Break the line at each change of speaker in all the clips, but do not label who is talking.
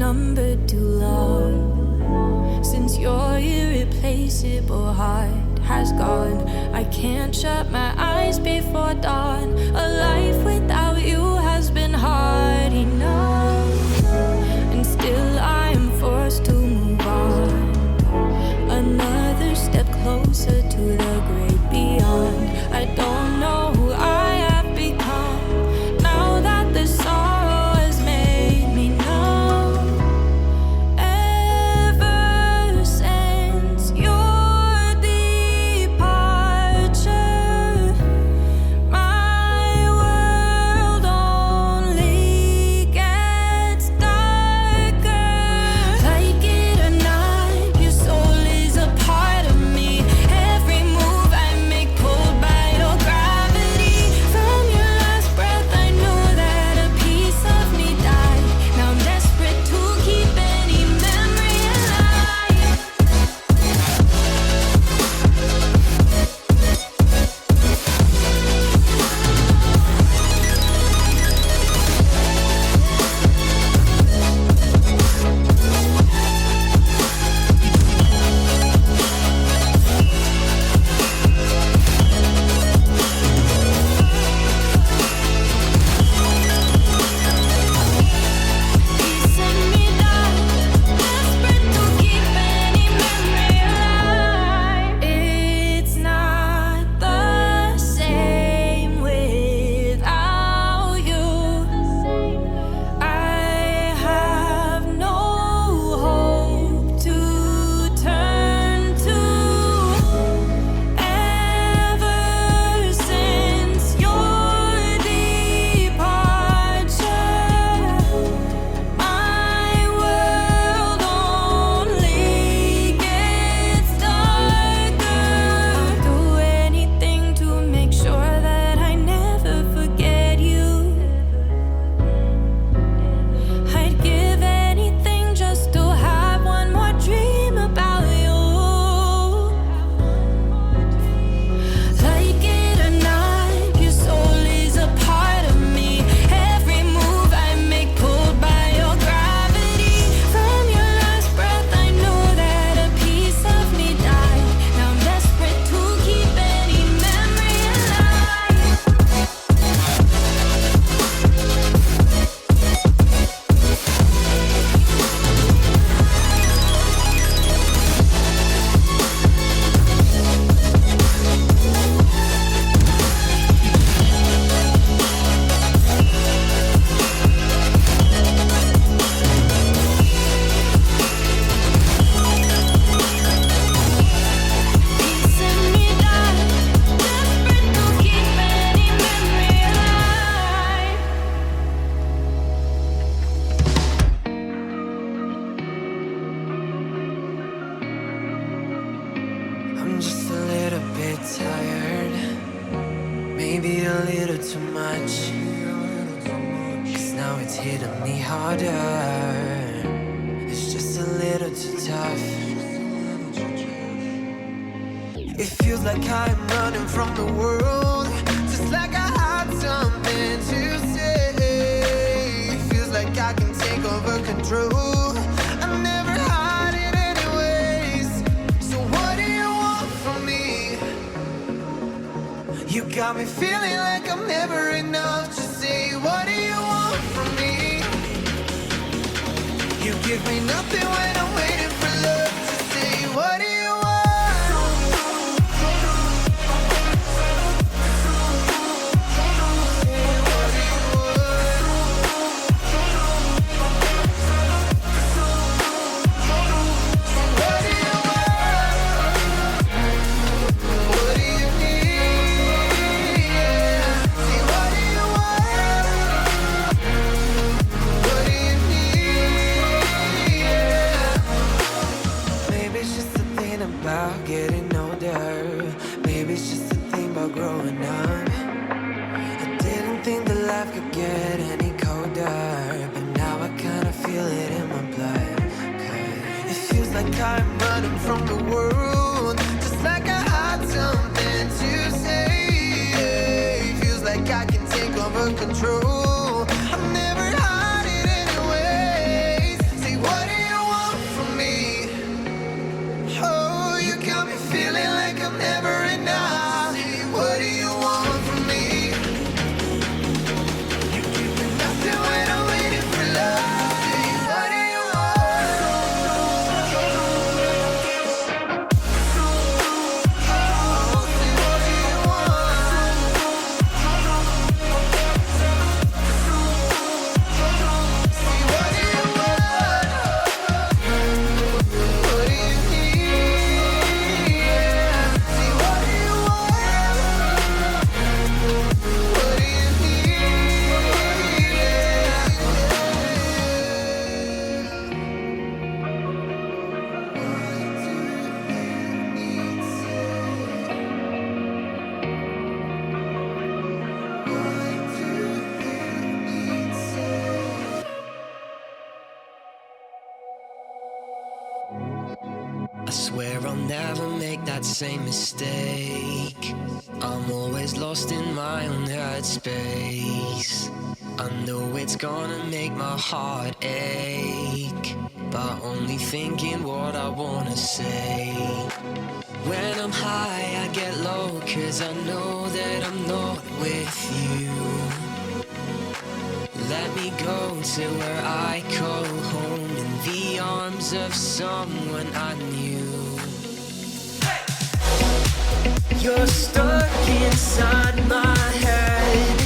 number too long. Since your irreplaceable heart has gone, I can't shut my eyes before dawn. A life without you has been hard enough, and still I am forced to move on. Another step closer to the great beyond. I don't know who I have become now that the sorrow has made me numb. Ever since your departure, my world only gets darker. Like it or not, your soul is a part of me. Every move I make pulled by your gravity. From your last breath I knew that a piece of me died. Now I'm desperate to keep any memory alive. Piecing me down, desperate to keep any memory alive. It's not the same without you. I have no hope to turn to. Ever since your departure, my world only gets darker. Do anything to make sure that I never forget you. I'd give anything just to have one more dream about you. Like it or not, your soul is a part of me. Every move I make pulled by your gravity. From your last breath I knew that a piece of me died. Now I'm desperate to keep any memory alive. Piecing me down, desperate to keep any memory alive.
I'm just a little bit tired, maybe a little too much. Cause now it's hitting me harder. It's just a little too tough. It feels like I'm running from the world, just like I had something to say. It feels like I can take over control. I never had it anyways. So what do you want from me? You got me feeling like I'm never enough. Just say, what do you want from me? You give me nothing when I'm waiting for love. Just say, what do you want? About getting older, maybe it's just a thing about growing up. I didn't think that life could get any colder, but now I kinda feel it in my blood. 'Cause it feels like I'm running from the world, just like I had something to say. It feels like I can take over control. I've never had it anyways. Say, I'll never make that same mistake. I'm always lost in my own head space. I know it's gonna make my heart ache, but only thinking what I wanna say. When I'm high, I get low, 'cause I know that I'm not with you. Let me go to where I call home, in the arms of someone I knew. You're stuck inside my head.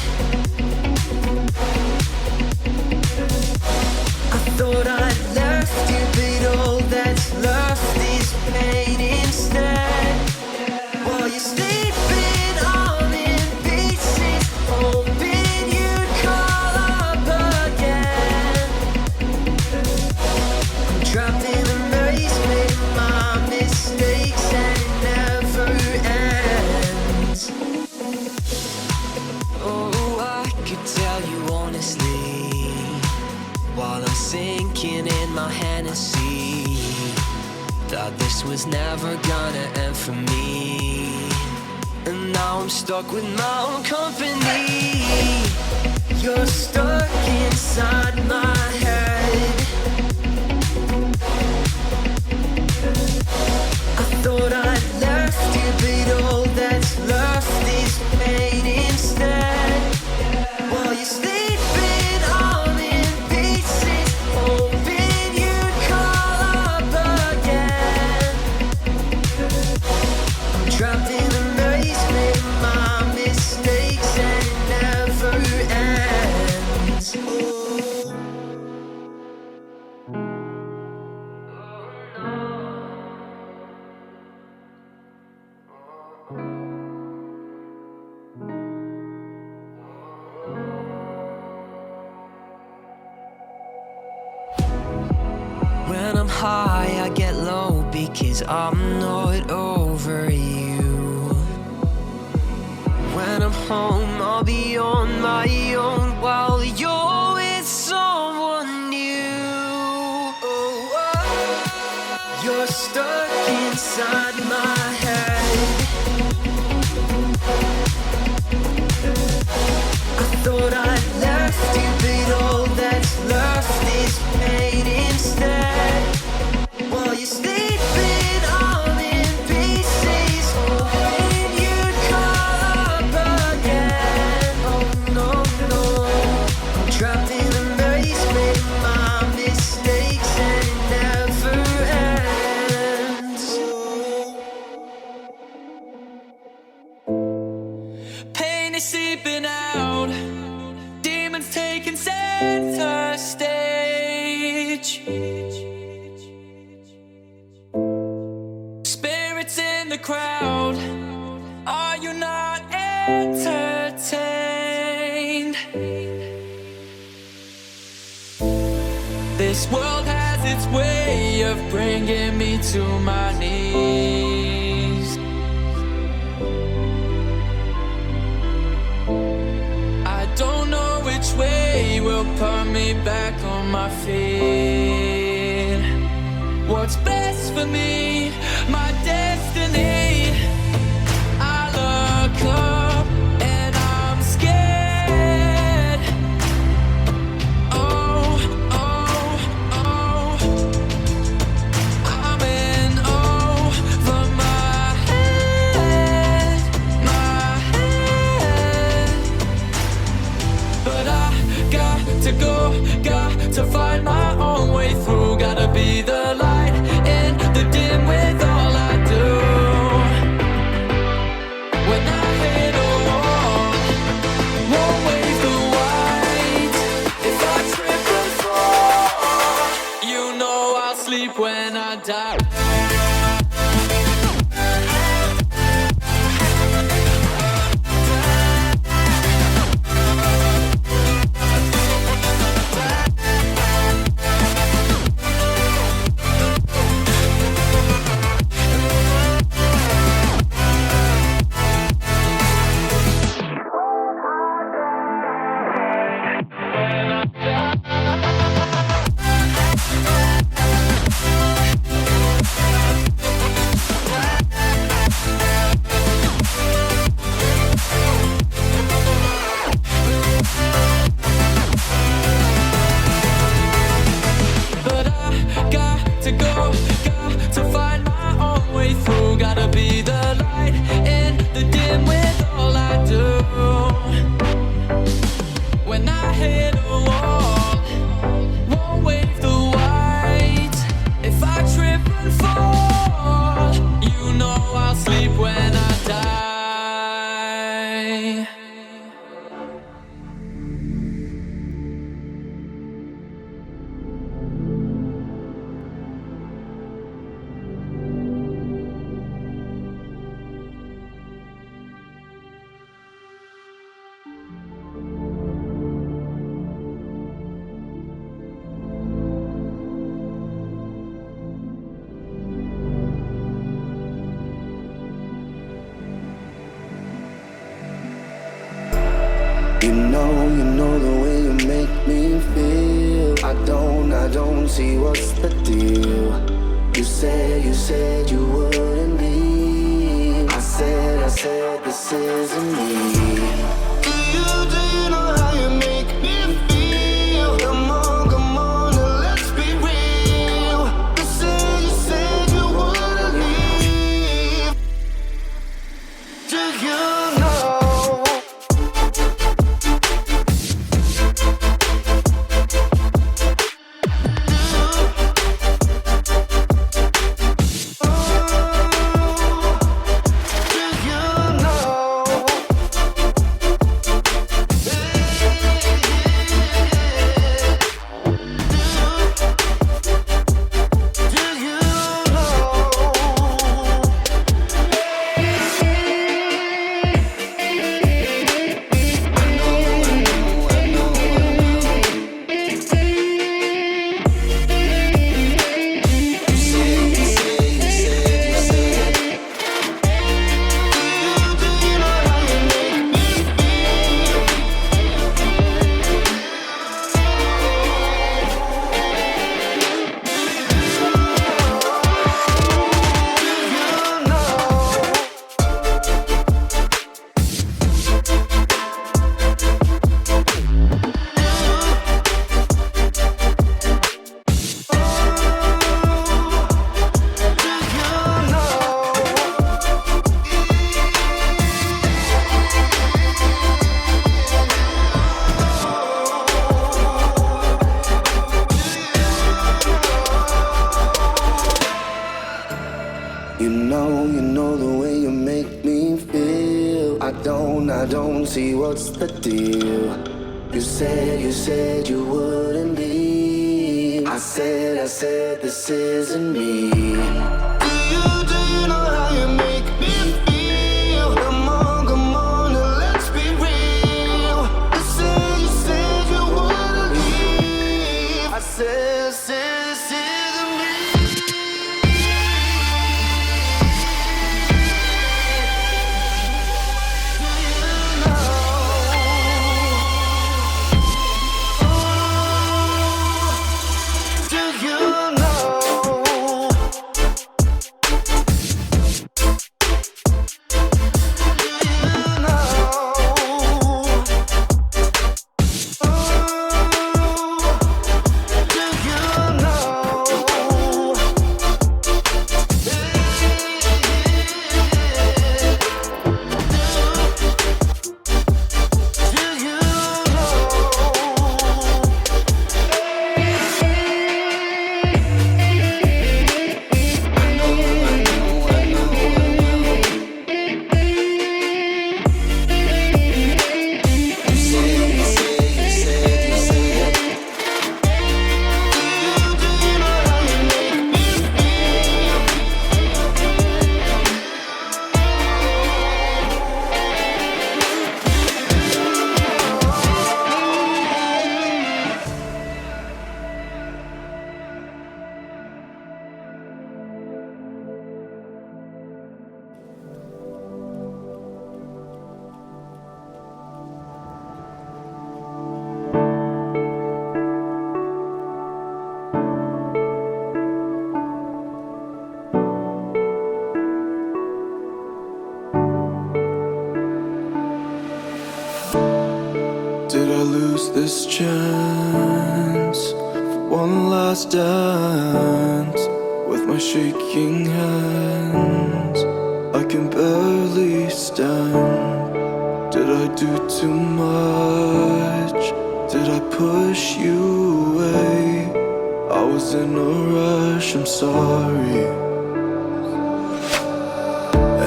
I thought I'd left you, but all that's left is pain instead. While you're sleeping, I'm in pieces, hoping you'd call up again. I'm trapped in a maze, made my mistakes, and it never ends. Oh, I could tell you honestly, while I'm sinking in my Hennessy, that this was never gonna end for me. And now I'm stuck with my own company. You're stuck inside my head. I thought I'd left you, but all that's left is pain instead. While you're sleeping, I'm in pieces, hoping you'd call up again. I'm trapped in a maze, made my mistakes, and it never ends. When I'm high, I get low, because I'm not over you. When I'm home, I'll be on my own, while you're with someone new. Oh, you're stuck inside my head. I thought I'd left you, but all that's left is pain instead. While you're sleeping, I'm in pieces, hoping you'd call up again. Oh no, no, I'm trapped in a maze, made my mistakes, and it never ends. Pain is seeping out, demons taking center stage. Spirits in the crowd, are you not entertained? This world has its way of bringing me to my knees. I don't know which way will put me back on my feet. What's best for me, my destiny? I look up and I'm scared. Oh, oh, oh, I'm in over my head, but I got to go, got to find my own way through. Gotta be the light in the dim with all I do. When I hit a wall, won't wave the white. If I trip and fall, you know I'll sleep when I die. see what's the deal. You said you wouldn't leave. I said, this isn't me. Do you know how you make me feel? Come on, now let's be real. You said you wouldn't leave. Do you know? You know the way you make me feel. I don't see what's the deal. You said you wouldn't leave. I said, this isn't me. Do you know how you make me feel? Come on, now let's be real. You said you wouldn't leave. I said, this isn't me. Did I lose this chance for one last dance? With my shaking hands, I can barely stand. Did I do too much? Did I push you away? I was in a rush, I'm sorry.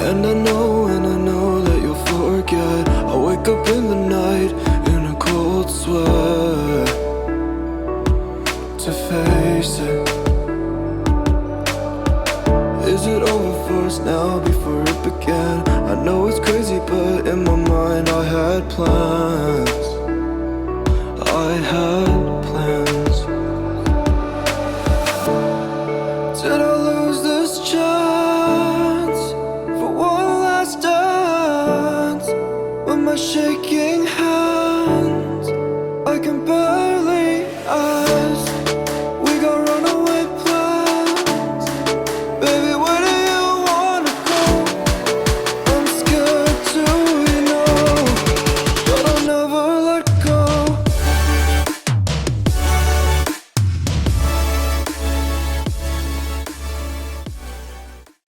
And I know that you'll forget. I wake up in the night in a cold sweat to face it. Is it over for us now before it began? I know it's crazy, but in my mind I had plans. I had plans. Did I lose this chance for one last dance with my shaking hand?